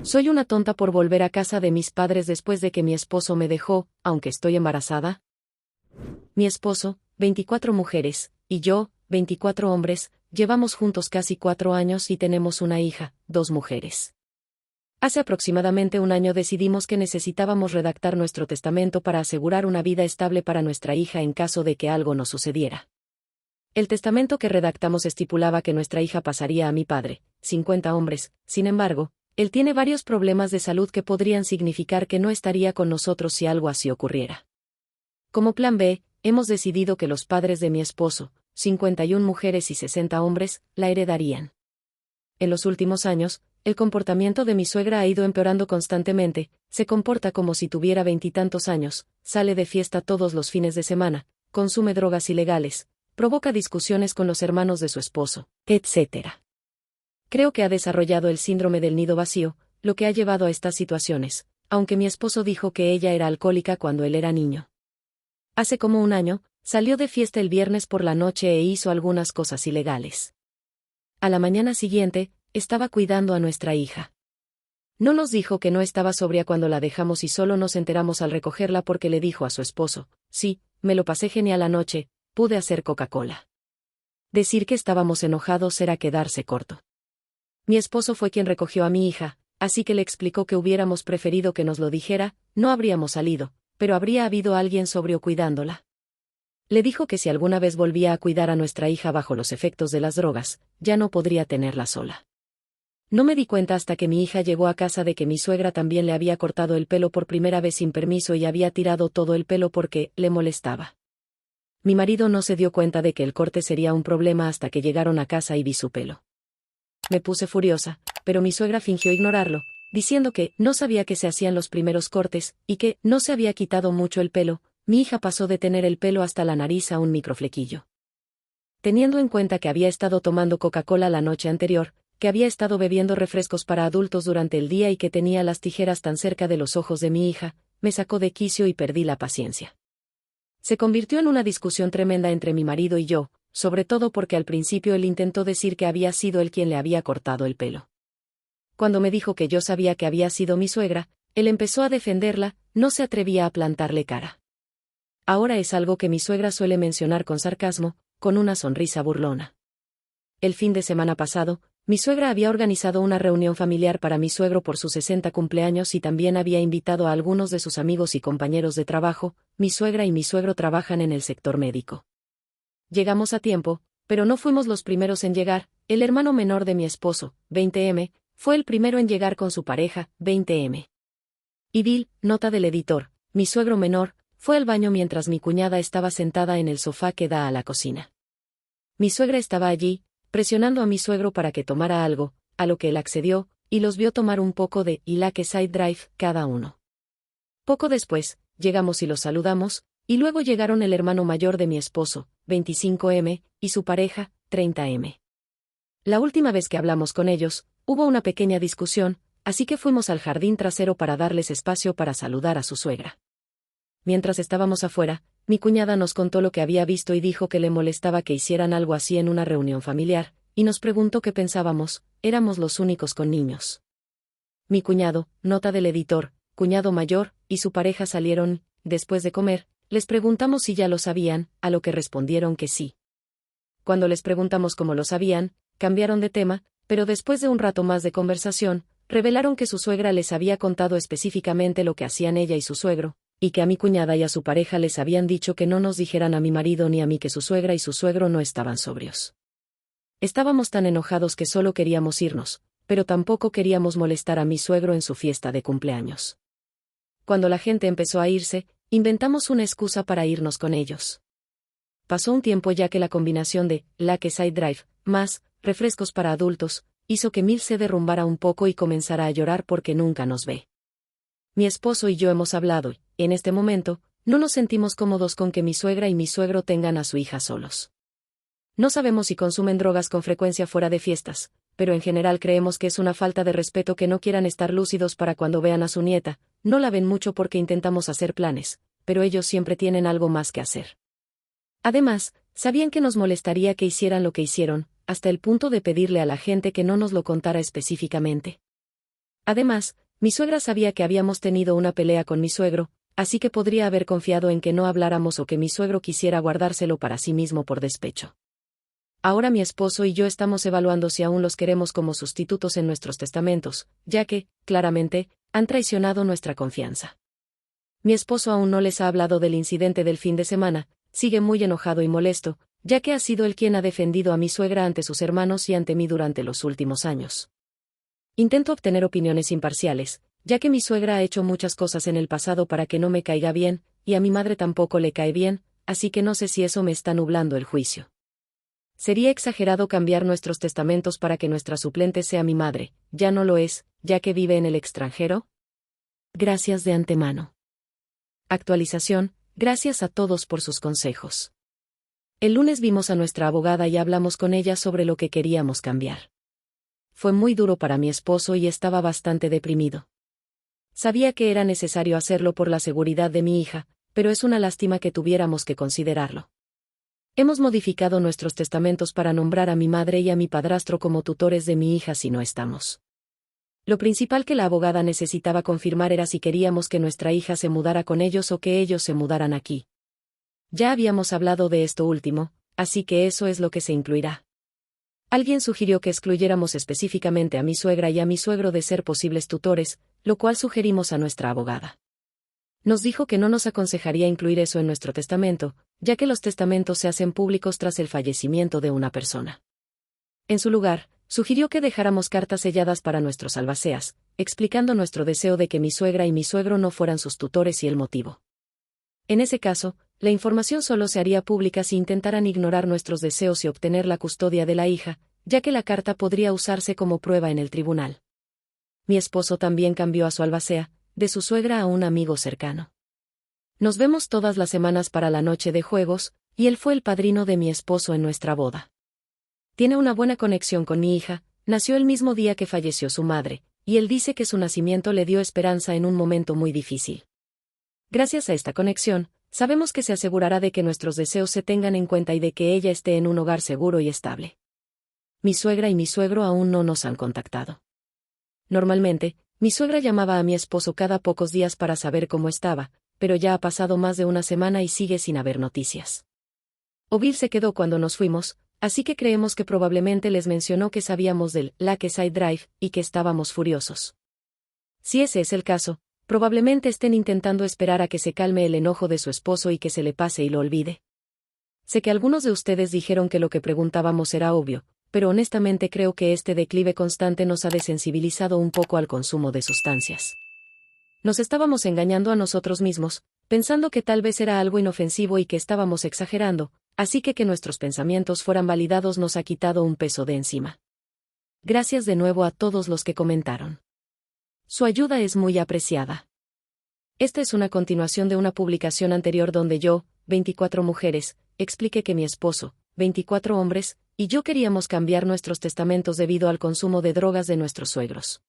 ¿Soy una tonta por volver a casa de mis padres después de que mi esposo me dejó, aunque estoy embarazada? Mi esposo, 24 mujeres, y yo, 24 hombres, llevamos juntos casi 4 años y tenemos una hija, 2 mujeres. Hace aproximadamente un año decidimos que necesitábamos redactar nuestro testamento para asegurar una vida estable para nuestra hija en caso de que algo nos sucediera. El testamento que redactamos estipulaba que nuestra hija pasaría a mi padre, 50 hombres, sin embargo, él tiene varios problemas de salud que podrían significar que no estaría con nosotros si algo así ocurriera. Como plan B, hemos decidido que los padres de mi esposo, 51 mujeres y 60 hombres, la heredarían. En los últimos años, el comportamiento de mi suegra ha ido empeorando constantemente, se comporta como si tuviera 20 y tantos años, sale de fiesta todos los fines de semana, consume drogas ilegales, provoca discusiones con los hermanos de su esposo, etc. Creo que ha desarrollado el síndrome del nido vacío, lo que ha llevado a estas situaciones, aunque mi esposo dijo que ella era alcohólica cuando él era niño. Hace como un año, salió de fiesta el viernes por la noche e hizo algunas cosas ilegales. A la mañana siguiente, estaba cuidando a nuestra hija. No nos dijo que no estaba sobria cuando la dejamos y solo nos enteramos al recogerla porque le dijo a su esposo, sí, me lo pasé genial anoche, pude hacer Coca-Cola. Decir que estábamos enojados era quedarse corto. Mi esposo fue quien recogió a mi hija, así que le explicó que hubiéramos preferido que nos lo dijera, no habríamos salido, pero habría habido alguien sobrio cuidándola. Le dijo que si alguna vez volvía a cuidar a nuestra hija bajo los efectos de las drogas, ya no podría tenerla sola. No me di cuenta hasta que mi hija llegó a casa de que mi suegra también le había cortado el pelo por primera vez sin permiso y había tirado todo el pelo porque le molestaba. Mi marido no se dio cuenta de que el corte sería un problema hasta que llegaron a casa y vi su pelo. Me puse furiosa, pero mi suegra fingió ignorarlo, diciendo que no sabía que se hacían los primeros cortes, y que no se había quitado mucho el pelo. Mi hija pasó de tener el pelo hasta la nariz a un microflequillo. Teniendo en cuenta que había estado tomando Coca-Cola la noche anterior, que había estado bebiendo refrescos para adultos durante el día y que tenía las tijeras tan cerca de los ojos de mi hija, me sacó de quicio y perdí la paciencia. Se convirtió en una discusión tremenda entre mi marido y yo, sobre todo porque al principio él intentó decir que había sido él quien le había cortado el pelo. Cuando me dijo que yo sabía que había sido mi suegra, él empezó a defenderla, no se atrevía a plantarle cara. Ahora es algo que mi suegra suele mencionar con sarcasmo, con una sonrisa burlona. El fin de semana pasado, mi suegra había organizado una reunión familiar para mi suegro por sus 60 cumpleaños y también había invitado a algunos de sus amigos y compañeros de trabajo. Mi suegra y mi suegro trabajan en el sector médico. Llegamos a tiempo, pero no fuimos los primeros en llegar. El hermano menor de mi esposo, 20M, fue el primero en llegar con su pareja, 20M. Y Bill, nota del editor, mi suegro menor, fue al baño mientras mi cuñada estaba sentada en el sofá que da a la cocina. Mi suegra estaba allí, presionando a mi suegro para que tomara algo, a lo que él accedió, y los vio tomar un poco de Lakeside Drive cada uno. Poco después, llegamos y los saludamos, y luego llegaron el hermano mayor de mi esposo, 25M, y su pareja, 30M. La última vez que hablamos con ellos, hubo una pequeña discusión, así que fuimos al jardín trasero para darles espacio para saludar a su suegra. Mientras estábamos afuera, mi cuñada nos contó lo que había visto y dijo que le molestaba que hicieran algo así en una reunión familiar, y nos preguntó qué pensábamos, éramos los únicos con niños. Mi cuñado, nota del editor, cuñado mayor, y su pareja salieron, después de comer, les preguntamos si ya lo sabían, a lo que respondieron que sí. Cuando les preguntamos cómo lo sabían, cambiaron de tema, pero después de un rato más de conversación, revelaron que su suegra les había contado específicamente lo que hacían ella y su suegro, y que a mi cuñada y a su pareja les habían dicho que no nos dijeran a mi marido ni a mí que su suegra y su suegro no estaban sobrios. Estábamos tan enojados que solo queríamos irnos, pero tampoco queríamos molestar a mi suegro en su fiesta de cumpleaños. Cuando la gente empezó a irse, inventamos una excusa para irnos con ellos. Pasó un tiempo ya que la combinación de Lakeside Drive, más refrescos para adultos, hizo que Mil se derrumbara un poco y comenzara a llorar porque nunca nos ve. Mi esposo y yo hemos hablado y, en este momento, no nos sentimos cómodos con que mi suegra y mi suegro tengan a su hija solos. No sabemos si consumen drogas con frecuencia fuera de fiestas, pero en general creemos que es una falta de respeto que no quieran estar lúcidos para cuando vean a su nieta. No la ven mucho porque intentamos hacer planes, pero ellos siempre tienen algo más que hacer. Además, sabían que nos molestaría que hicieran lo que hicieron, hasta el punto de pedirle a la gente que no nos lo contara específicamente. Además, mi suegra sabía que habíamos tenido una pelea con mi suegro, así que podría haber confiado en que no habláramos o que mi suegro quisiera guardárselo para sí mismo por despecho. Ahora mi esposo y yo estamos evaluando si aún los queremos como sustitutos en nuestros testamentos, ya que, claramente, han traicionado nuestra confianza. Mi esposo aún no les ha hablado del incidente del fin de semana, sigue muy enojado y molesto, ya que ha sido él quien ha defendido a mi suegra ante sus hermanos y ante mí durante los últimos años. Intento obtener opiniones imparciales, ya que mi suegra ha hecho muchas cosas en el pasado para que no me caiga bien, y a mi madre tampoco le cae bien, así que no sé si eso me está nublando el juicio. Sería exagerado cambiar nuestros testamentos para que nuestra suplente sea mi madre, ya no lo es, ya que vive en el extranjero. Gracias de antemano. Actualización, gracias a todos por sus consejos. El lunes vimos a nuestra abogada y hablamos con ella sobre lo que queríamos cambiar. Fue muy duro para mi esposo y estaba bastante deprimido. Sabía que era necesario hacerlo por la seguridad de mi hija, pero es una lástima que tuviéramos que considerarlo. Hemos modificado nuestros testamentos para nombrar a mi madre y a mi padrastro como tutores de mi hija si no estamos. Lo principal que la abogada necesitaba confirmar era si queríamos que nuestra hija se mudara con ellos o que ellos se mudaran aquí. Ya habíamos hablado de esto último, así que eso es lo que se incluirá. Alguien sugirió que excluyéramos específicamente a mi suegra y a mi suegro de ser posibles tutores, lo cual sugerimos a nuestra abogada. Nos dijo que no nos aconsejaría incluir eso en nuestro testamento, ya que los testamentos se hacen públicos tras el fallecimiento de una persona. En su lugar, sugirió que dejáramos cartas selladas para nuestros albaceas, explicando nuestro deseo de que mi suegra y mi suegro no fueran sus tutores y el motivo. En ese caso, la información solo se haría pública si intentaran ignorar nuestros deseos y obtener la custodia de la hija, ya que la carta podría usarse como prueba en el tribunal. Mi esposo también cambió a su albacea, de su suegra a un amigo cercano. Nos vemos todas las semanas para la noche de juegos, y él fue el padrino de mi esposo en nuestra boda. Tiene una buena conexión con mi hija, nació el mismo día que falleció su madre, y él dice que su nacimiento le dio esperanza en un momento muy difícil. Gracias a esta conexión, sabemos que se asegurará de que nuestros deseos se tengan en cuenta y de que ella esté en un hogar seguro y estable. Mi suegra y mi suegro aún no nos han contactado. Normalmente, mi suegra llamaba a mi esposo cada pocos días para saber cómo estaba, pero ya ha pasado más de una semana y sigue sin haber noticias. Bill se quedó cuando nos fuimos, así que creemos que probablemente les mencionó que sabíamos del Lakeside Drive y que estábamos furiosos. Si ese es el caso, probablemente estén intentando esperar a que se calme el enojo de su esposo y que se le pase y lo olvide. Sé que algunos de ustedes dijeron que lo que preguntábamos era obvio, pero honestamente creo que este declive constante nos ha desensibilizado un poco al consumo de sustancias. Nos estábamos engañando a nosotros mismos, pensando que tal vez era algo inofensivo y que estábamos exagerando, así que nuestros pensamientos fueran validados nos ha quitado un peso de encima. Gracias de nuevo a todos los que comentaron. Su ayuda es muy apreciada. Esta es una continuación de una publicación anterior donde yo, 24 mujeres, expliqué que mi esposo, 24 hombres, y yo queríamos cambiar nuestros testamentos debido al consumo de drogas de nuestros suegros.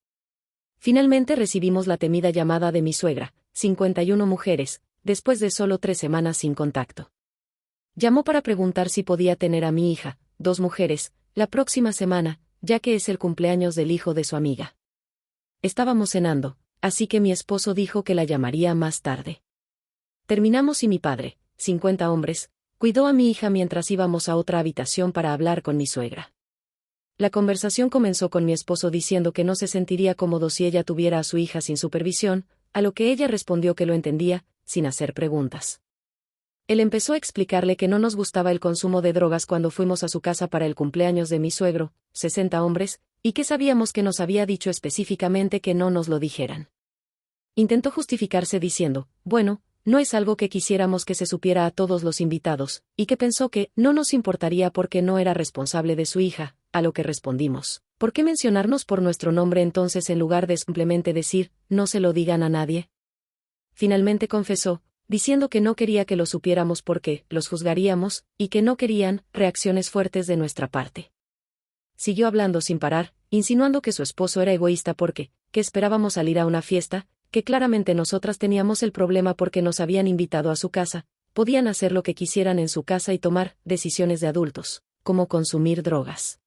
Finalmente recibimos la temida llamada de mi suegra, 51 mujeres, después de solo 3 semanas sin contacto. Llamó para preguntar si podía tener a mi hija, 2 mujeres, la próxima semana, ya que es el cumpleaños del hijo de su amiga. Estábamos cenando, así que mi esposo dijo que la llamaría más tarde. Terminamos y mi padre, 50 hombres, cuidó a mi hija mientras íbamos a otra habitación para hablar con mi suegra. La conversación comenzó con mi esposo diciendo que no se sentiría cómodo si ella tuviera a su hija sin supervisión, a lo que ella respondió que lo entendía, sin hacer preguntas. Él empezó a explicarle que no nos gustaba el consumo de drogas cuando fuimos a su casa para el cumpleaños de mi suegro, 60 hombres, y que sabíamos que nos había dicho específicamente que no nos lo dijeran. Intentó justificarse diciendo, bueno, no es algo que quisiéramos que se supiera a todos los invitados, y que pensó que no nos importaría porque no era responsable de su hija, a lo que respondimos, ¿por qué mencionarnos por nuestro nombre entonces en lugar de simplemente decir, no se lo digan a nadie? Finalmente confesó, diciendo que no quería que lo supiéramos porque los juzgaríamos, y que no querían reacciones fuertes de nuestra parte. Siguió hablando sin parar, insinuando que su esposo era egoísta porque, que esperábamos salir a una fiesta, que claramente nosotras teníamos el problema porque nos habían invitado a su casa, podían hacer lo que quisieran en su casa y tomar decisiones de adultos, como consumir drogas.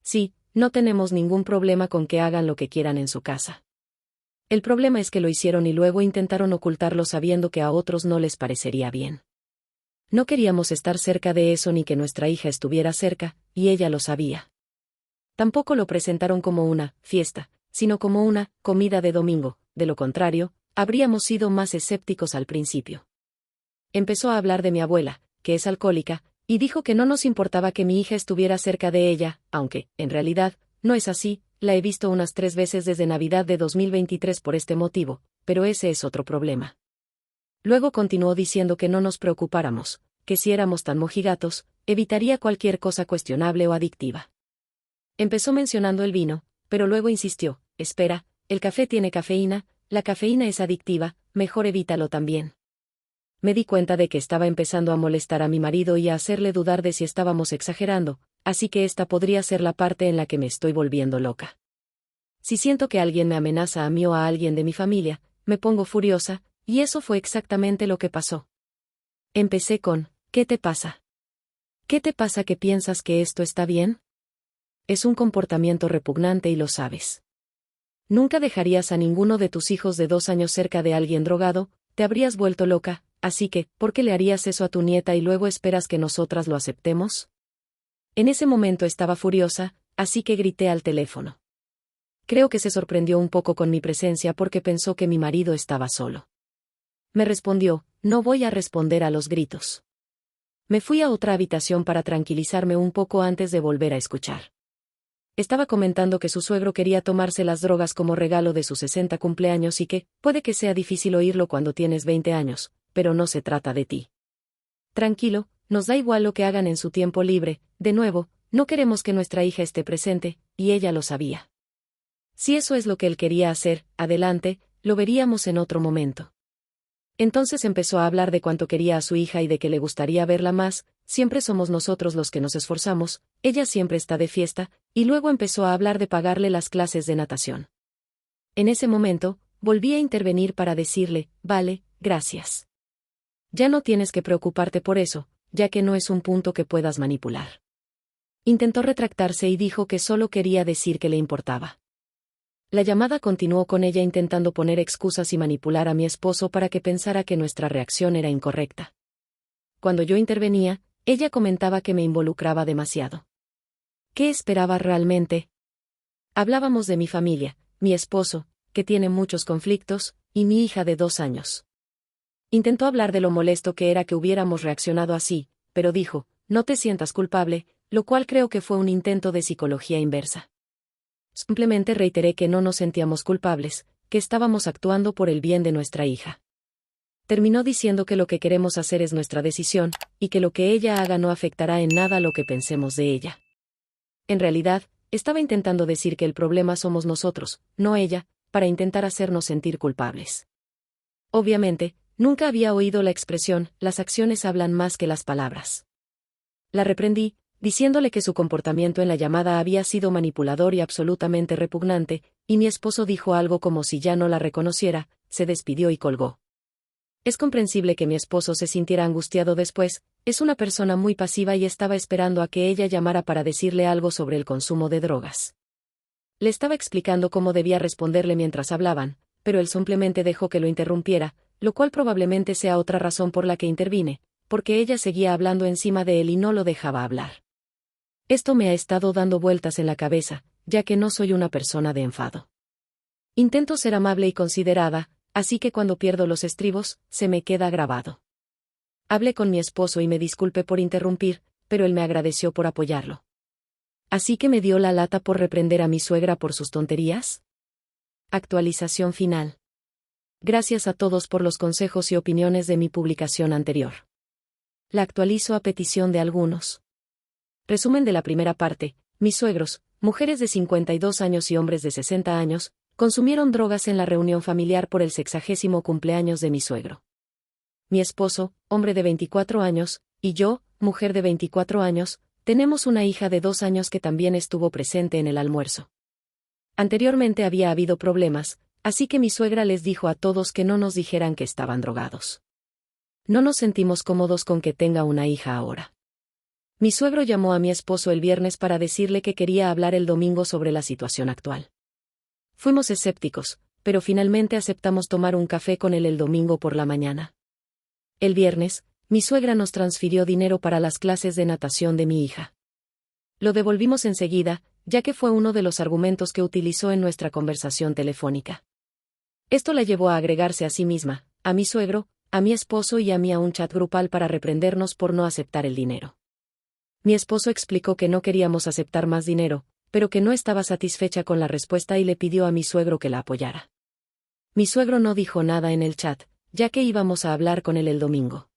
Sí, no tenemos ningún problema con que hagan lo que quieran en su casa. El problema es que lo hicieron y luego intentaron ocultarlo sabiendo que a otros no les parecería bien. No queríamos estar cerca de eso ni que nuestra hija estuviera cerca, y ella lo sabía. Tampoco lo presentaron como una fiesta, sino como una comida de domingo, de lo contrario, habríamos sido más escépticos al principio. Empezó a hablar de mi abuela, que es alcohólica, y dijo que no nos importaba que mi hija estuviera cerca de ella, aunque, en realidad, no es así, la he visto unas 3 veces desde Navidad de 2023 por este motivo, pero ese es otro problema. Luego continuó diciendo que no nos preocupáramos, que si éramos tan mojigatos, evitaría cualquier cosa cuestionable o adictiva. Empezó mencionando el vino, pero luego insistió, espera, el café tiene cafeína, la cafeína es adictiva, mejor evítalo también. Me di cuenta de que estaba empezando a molestar a mi marido y a hacerle dudar de si estábamos exagerando, así que esta podría ser la parte en la que me estoy volviendo loca. Si siento que alguien me amenaza a mí o a alguien de mi familia, me pongo furiosa, y eso fue exactamente lo que pasó. Empecé con, ¿qué te pasa? ¿Qué te pasa que piensas que esto está bien? Es un comportamiento repugnante y lo sabes. Nunca dejarías a ninguno de tus hijos de 2 años cerca de alguien drogado, te habrías vuelto loca, así que, ¿por qué le harías eso a tu nieta y luego esperas que nosotras lo aceptemos? En ese momento estaba furiosa, así que grité al teléfono. Creo que se sorprendió un poco con mi presencia porque pensó que mi marido estaba solo. Me respondió, no voy a responder a los gritos. Me fui a otra habitación para tranquilizarme un poco antes de volver a escuchar. Estaba comentando que su suegro quería tomarse las drogas como regalo de sus 60 cumpleaños y que, puede que sea difícil oírlo cuando tienes 20 años, pero no se trata de ti. Tranquilo, nos da igual lo que hagan en su tiempo libre, de nuevo, no queremos que nuestra hija esté presente, y ella lo sabía. Si eso es lo que él quería hacer, adelante, lo veríamos en otro momento. Entonces empezó a hablar de cuánto quería a su hija y de que le gustaría verla más, siempre somos nosotros los que nos esforzamos, ella siempre está de fiesta, y luego empezó a hablar de pagarle las clases de natación. En ese momento, volví a intervenir para decirle, vale, gracias. Ya no tienes que preocuparte por eso, ya que no es un punto que puedas manipular. Intentó retractarse y dijo que solo quería decir que le importaba. La llamada continuó con ella intentando poner excusas y manipular a mi esposo para que pensara que nuestra reacción era incorrecta. Cuando yo intervenía, ella comentaba que me involucraba demasiado. ¿Qué esperaba realmente? Hablábamos de mi familia, mi esposo, que tiene muchos conflictos, y mi hija de 2 años. Intentó hablar de lo molesto que era que hubiéramos reaccionado así, pero dijo, no te sientas culpable, lo cual creo que fue un intento de psicología inversa. Simplemente reiteré que no nos sentíamos culpables, que estábamos actuando por el bien de nuestra hija. Terminó diciendo que lo que queremos hacer es nuestra decisión, y que lo que ella haga no afectará en nada lo que pensemos de ella. En realidad, estaba intentando decir que el problema somos nosotros, no ella, para intentar hacernos sentir culpables. Obviamente, nunca había oído la expresión, las acciones hablan más que las palabras. La reprendí, diciéndole que su comportamiento en la llamada había sido manipulador y absolutamente repugnante, y mi esposo dijo algo como si ya no la reconociera, se despidió y colgó. Es comprensible que mi esposo se sintiera angustiado después, es una persona muy pasiva y estaba esperando a que ella llamara para decirle algo sobre el consumo de drogas. Le estaba explicando cómo debía responderle mientras hablaban, pero él simplemente dejó que lo interrumpiera, lo cual probablemente sea otra razón por la que intervine, porque ella seguía hablando encima de él y no lo dejaba hablar. Esto me ha estado dando vueltas en la cabeza, ya que no soy una persona de enfado. Intento ser amable y considerada, así que cuando pierdo los estribos, se me queda grabado. Hablé con mi esposo y me disculpé por interrumpir, pero él me agradeció por apoyarlo. Así que me dio la lata por reprender a mi suegra por sus tonterías. Actualización final. Gracias a todos por los consejos y opiniones de mi publicación anterior. La actualizo a petición de algunos. Resumen de la primera parte, mis suegros, mujeres de 52 años y hombres de 60 años, consumieron drogas en la reunión familiar por el 60º cumpleaños de mi suegro. Mi esposo, hombre de 24 años, y yo, mujer de 24 años, tenemos una hija de 2 años que también estuvo presente en el almuerzo. Anteriormente había habido problemas, así que mi suegra les dijo a todos que no nos dijeran que estaban drogados. No nos sentimos cómodos con que tenga una hija ahora. Mi suegro llamó a mi esposo el viernes para decirle que quería hablar el domingo sobre la situación actual. Fuimos escépticos, pero finalmente aceptamos tomar un café con él el domingo por la mañana. El viernes, mi suegra nos transfirió dinero para las clases de natación de mi hija. Lo devolvimos enseguida, ya que fue uno de los argumentos que utilizó en nuestra conversación telefónica. Esto la llevó a agregarse a sí misma, a mi suegro, a mi esposo y a mí a un chat grupal para reprendernos por no aceptar el dinero. Mi esposo explicó que no queríamos aceptar más dinero, pero que no estaba satisfecha con la respuesta y le pidió a mi suegro que la apoyara. Mi suegro no dijo nada en el chat, ya que íbamos a hablar con él el domingo.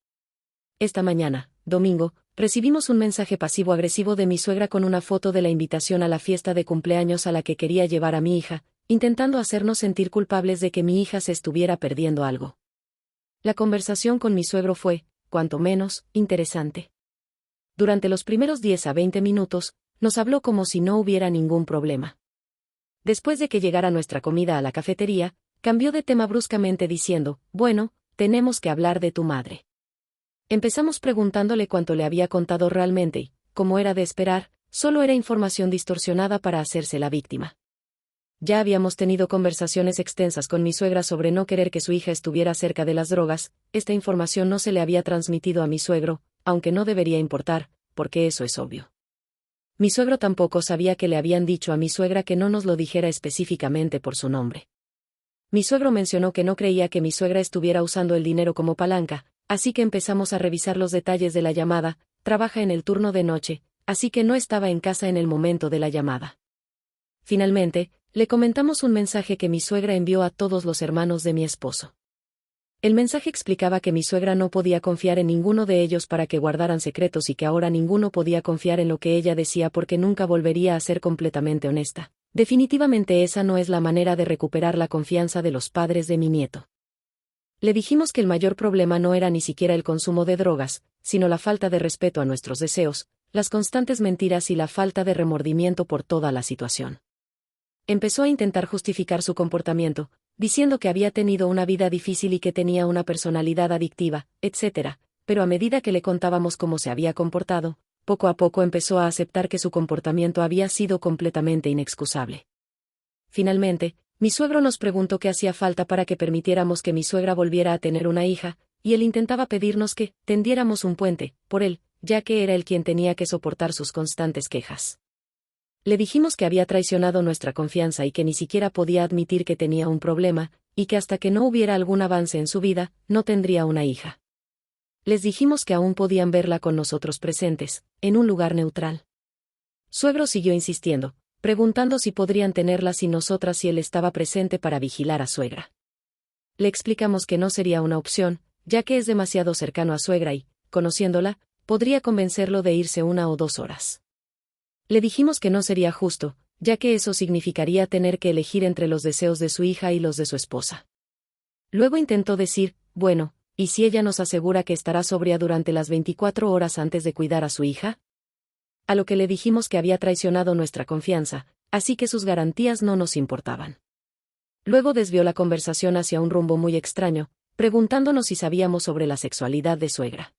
Esta mañana, domingo, recibimos un mensaje pasivo-agresivo de mi suegra con una foto de la invitación a la fiesta de cumpleaños a la que quería llevar a mi hija, intentando hacernos sentir culpables de que mi hija se estuviera perdiendo algo. La conversación con mi suegro fue, cuanto menos, interesante. Durante los primeros 10 a 20 minutos, nos habló como si no hubiera ningún problema. Después de que llegara nuestra comida a la cafetería, cambió de tema bruscamente diciendo, bueno, tenemos que hablar de tu madre. Empezamos preguntándole cuánto le había contado realmente y, como era de esperar, solo era información distorsionada para hacerse la víctima. Ya habíamos tenido conversaciones extensas con mi suegra sobre no querer que su hija estuviera cerca de las drogas, esta información no se le había transmitido a mi suegro, aunque no debería importar, porque eso es obvio. Mi suegro tampoco sabía que le habían dicho a mi suegra que no nos lo dijera específicamente por su nombre. Mi suegro mencionó que no creía que mi suegra estuviera usando el dinero como palanca, así que empezamos a revisar los detalles de la llamada. Trabaja en el turno de noche, así que no estaba en casa en el momento de la llamada. Finalmente, le comentamos un mensaje que mi suegra envió a todos los hermanos de mi esposo. El mensaje explicaba que mi suegra no podía confiar en ninguno de ellos para que guardaran secretos y que ahora ninguno podía confiar en lo que ella decía porque nunca volvería a ser completamente honesta. Definitivamente esa no es la manera de recuperar la confianza de los padres de mi nieto. Le dijimos que el mayor problema no era ni siquiera el consumo de drogas, sino la falta de respeto a nuestros deseos, las constantes mentiras y la falta de remordimiento por toda la situación. Empezó a intentar justificar su comportamiento, diciendo que había tenido una vida difícil y que tenía una personalidad adictiva, etc., pero a medida que le contábamos cómo se había comportado, poco a poco empezó a aceptar que su comportamiento había sido completamente inexcusable. Finalmente, mi suegro nos preguntó qué hacía falta para que permitiéramos que mi suegra volviera a tener una hija, y él intentaba pedirnos que tendiéramos un puente, por él, ya que era él quien tenía que soportar sus constantes quejas. Le dijimos que había traicionado nuestra confianza y que ni siquiera podía admitir que tenía un problema, y que hasta que no hubiera algún avance en su vida, no tendría una hija. Les dijimos que aún podían verla con nosotros presentes, en un lugar neutral. Suegro siguió insistiendo, preguntando si podrían tenerla sin nosotras si él estaba presente para vigilar a suegra. Le explicamos que no sería una opción, ya que es demasiado cercano a suegra y, conociéndola, podría convencerlo de irse 1 o 2 horas. Le dijimos que no sería justo, ya que eso significaría tener que elegir entre los deseos de su hija y los de su esposa. Luego intentó decir, bueno, ¿y si ella nos asegura que estará sobria durante las 24 horas antes de cuidar a su hija? A lo que le dijimos que había traicionado nuestra confianza, así que sus garantías no nos importaban. Luego desvió la conversación hacia un rumbo muy extraño, preguntándonos si sabíamos sobre la sexualidad de suegra.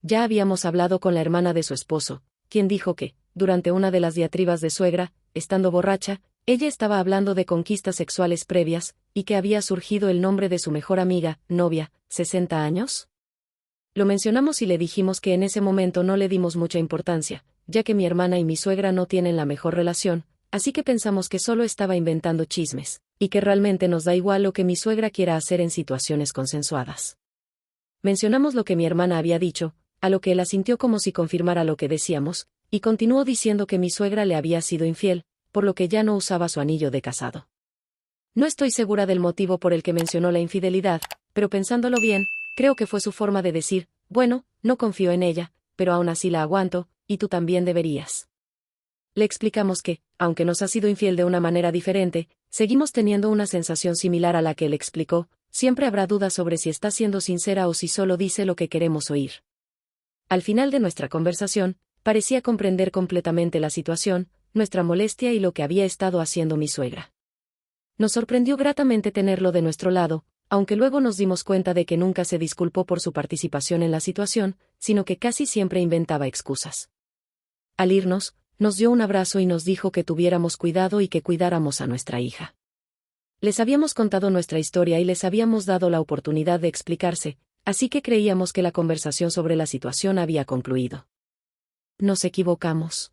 Ya habíamos hablado con la hermana de su esposo, quien dijo que, durante una de las diatribas de suegra, estando borracha, ella estaba hablando de conquistas sexuales previas, y que había surgido el nombre de su mejor amiga, novia, 60 años. Lo mencionamos y le dijimos que en ese momento no le dimos mucha importancia, ya que mi hermana y mi suegra no tienen la mejor relación, así que pensamos que solo estaba inventando chismes, y que realmente nos da igual lo que mi suegra quiera hacer en situaciones consensuadas. Mencionamos lo que mi hermana había dicho, a lo que él asintió como si confirmara lo que decíamos, y continuó diciendo que mi suegra le había sido infiel, por lo que ya no usaba su anillo de casado. No estoy segura del motivo por el que mencionó la infidelidad, pero pensándolo bien, creo que fue su forma de decir, bueno, no confío en ella, pero aún así la aguanto, y tú también deberías. Le explicamos que, aunque nos ha sido infiel de una manera diferente, seguimos teniendo una sensación similar a la que él explicó, siempre habrá dudas sobre si está siendo sincera o si solo dice lo que queremos oír. Al final de nuestra conversación, parecía comprender completamente la situación, nuestra molestia y lo que había estado haciendo mi suegra. Nos sorprendió gratamente tenerlo de nuestro lado, aunque luego nos dimos cuenta de que nunca se disculpó por su participación en la situación, sino que casi siempre inventaba excusas. Al irnos, nos dio un abrazo y nos dijo que tuviéramos cuidado y que cuidáramos a nuestra hija. Les habíamos contado nuestra historia y les habíamos dado la oportunidad de explicarse, así que creíamos que la conversación sobre la situación había concluido. Nos equivocamos.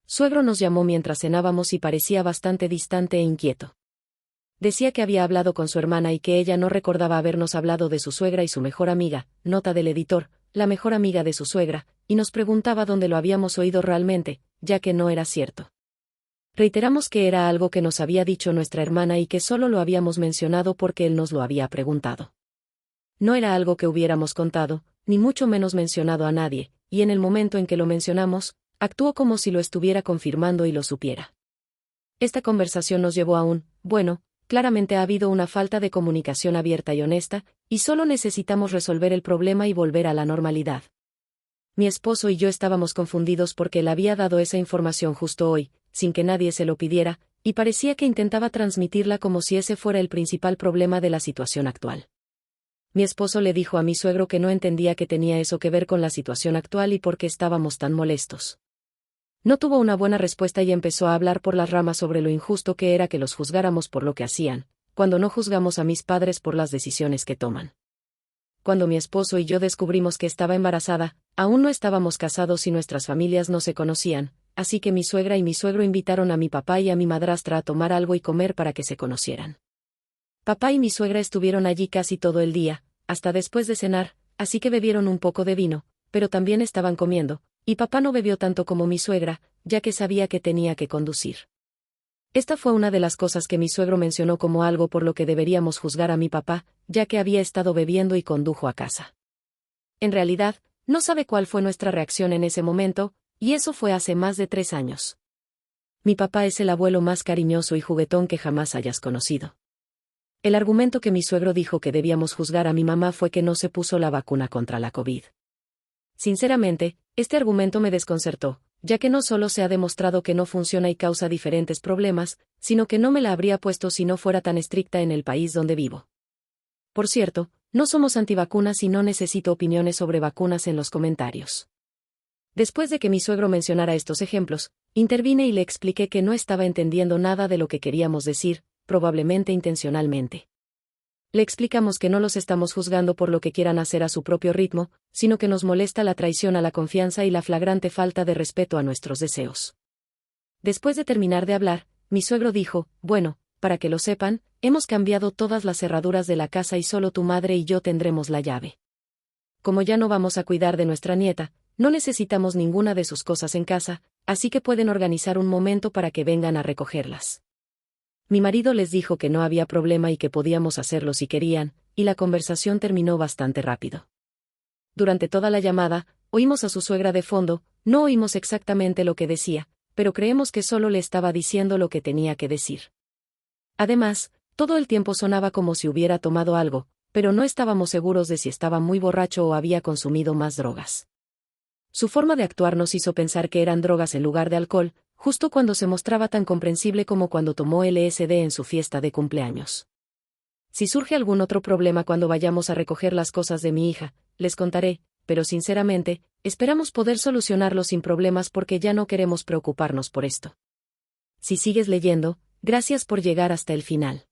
Suegro nos llamó mientras cenábamos y parecía bastante distante e inquieto. Decía que había hablado con su hermana y que ella no recordaba habernos hablado de su suegra y su mejor amiga, nota del editor, la mejor amiga de su suegra, y nos preguntaba dónde lo habíamos oído realmente, ya que no era cierto. Reiteramos que era algo que nos había dicho nuestra hermana y que solo lo habíamos mencionado porque él nos lo había preguntado. No era algo que hubiéramos contado, ni mucho menos mencionado a nadie, y en el momento en que lo mencionamos, actuó como si lo estuviera confirmando y lo supiera. Esta conversación nos llevó a bueno, claramente ha habido una falta de comunicación abierta y honesta, y solo necesitamos resolver el problema y volver a la normalidad. Mi esposo y yo estábamos confundidos porque él había dado esa información justo hoy, sin que nadie se lo pidiera, y parecía que intentaba transmitirla como si ese fuera el principal problema de la situación actual. Mi esposo le dijo a mi suegro que no entendía que tenía eso que ver con la situación actual y por qué estábamos tan molestos. No tuvo una buena respuesta y empezó a hablar por las ramas sobre lo injusto que era que los juzgáramos por lo que hacían, cuando no juzgamos a mis padres por las decisiones que toman. Cuando mi esposo y yo descubrimos que estaba embarazada, aún no estábamos casados y nuestras familias no se conocían, así que mi suegra y mi suegro invitaron a mi papá y a mi madrastra a tomar algo y comer para que se conocieran. Papá y mi suegra estuvieron allí casi todo el día, hasta después de cenar, así que bebieron un poco de vino, pero también estaban comiendo, y papá no bebió tanto como mi suegra, ya que sabía que tenía que conducir. Esta fue una de las cosas que mi suegro mencionó como algo por lo que deberíamos juzgar a mi papá, ya que había estado bebiendo y condujo a casa. En realidad, no sabe cuál fue nuestra reacción en ese momento, y eso fue hace más de 3 años. Mi papá es el abuelo más cariñoso y juguetón que jamás hayas conocido. El argumento que mi suegro dijo que debíamos juzgar a mi mamá fue que no se puso la vacuna contra la COVID. Sinceramente, este argumento me desconcertó, ya que no solo se ha demostrado que no funciona y causa diferentes problemas, sino que no me la habría puesto si no fuera tan estricta en el país donde vivo. Por cierto, no somos antivacunas y no necesito opiniones sobre vacunas en los comentarios. Después de que mi suegro mencionara estos ejemplos, intervine y le expliqué que no estaba entendiendo nada de lo que queríamos decir, probablemente intencionalmente. Le explicamos que no los estamos juzgando por lo que quieran hacer a su propio ritmo, sino que nos molesta la traición a la confianza y la flagrante falta de respeto a nuestros deseos. Después de terminar de hablar, mi suegro dijo, bueno, para que lo sepan, hemos cambiado todas las cerraduras de la casa y solo tu madre y yo tendremos la llave. Como ya no vamos a cuidar de nuestra nieta, no necesitamos ninguna de sus cosas en casa, así que pueden organizar un momento para que vengan a recogerlas. Mi marido les dijo que no había problema y que podíamos hacerlo si querían, y la conversación terminó bastante rápido. Durante toda la llamada, oímos a su suegra de fondo, no oímos exactamente lo que decía, pero creemos que solo le estaba diciendo lo que tenía que decir. Además, todo el tiempo sonaba como si hubiera tomado algo, pero no estábamos seguros de si estaba muy borracho o había consumido más drogas. Su forma de actuar nos hizo pensar que eran drogas en lugar de alcohol, justo cuando se mostraba tan comprensible como cuando tomó LSD en su fiesta de cumpleaños. Si surge algún otro problema cuando vayamos a recoger las cosas de mi hija, les contaré, pero sinceramente, esperamos poder solucionarlo sin problemas porque ya no queremos preocuparnos por esto. Si sigues leyendo, gracias por llegar hasta el final.